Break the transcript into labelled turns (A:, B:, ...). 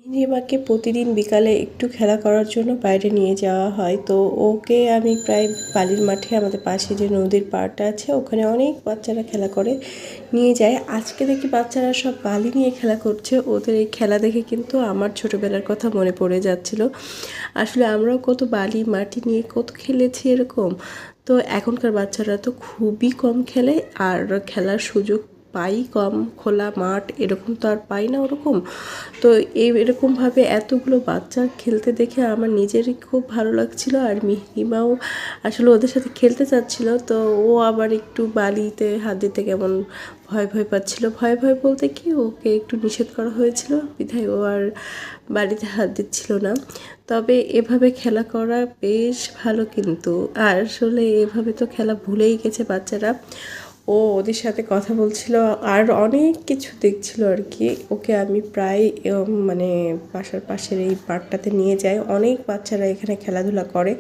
A: রিমাকে প্রতিদিন বিকালে একটু খেলা করার জন্য বাইরে নিয়ে যাওয়া হয়। তো ওকে আমি প্রায় বালির মাঠে আমাদের পাশে যে নদীর পাড়টা আছে ওখানে অনেক বাচ্চারা খেলা করে নিয়ে যায়। আজকে দেখি বাচ্চারা সব বালি নিয়ে খেলা করছে। ওদের এই খেলা দেখে কিন্তু আমার ছোটোবেলার কথা মনে পড়ে যাচ্ছিল। আসলে আমরাও কত বালি মাটি নিয়ে কত খেলেছি এরকম। তো এখনকার বাচ্চারা তো খুবই কম খেলে, আর খেলার সুযোগ পাই কম। খোলা মাঠ এরকম তো আর পাই না ওরকম। তো এরকমভাবে এতগুলো বাচ্চা খেলতে দেখে আমার নিজেরই খুব ভালো লাগছিল, আর মিহিমাও আসলে ওদের সাথে খেলতে চাচ্ছিল। তো ও আবার একটু বালিতে হাত দিতে কেমন ভয় ভয় পাচ্ছিল। ভয় ভয় বলতে কি, ওকে একটু নিষেধ করা হয়েছিল বিধায় ও আর বালিতে হাত দিচ্ছিল না। তবে এভাবে খেলা করা বেশ ভালো কিন্তু। আর আসলে এভাবে তো খেলা ভুলেই গেছে বাচ্চারা। ও ওদের সাথে কথা বলছিল আর অনেক কিছু দেখছিল আর কি। ওকে আমি প্রায় মানে বাসার পাশের এই পার্কটাতে নিয়ে যাই। অনেক বাচ্চারা এখানে খেলাধুলা করে।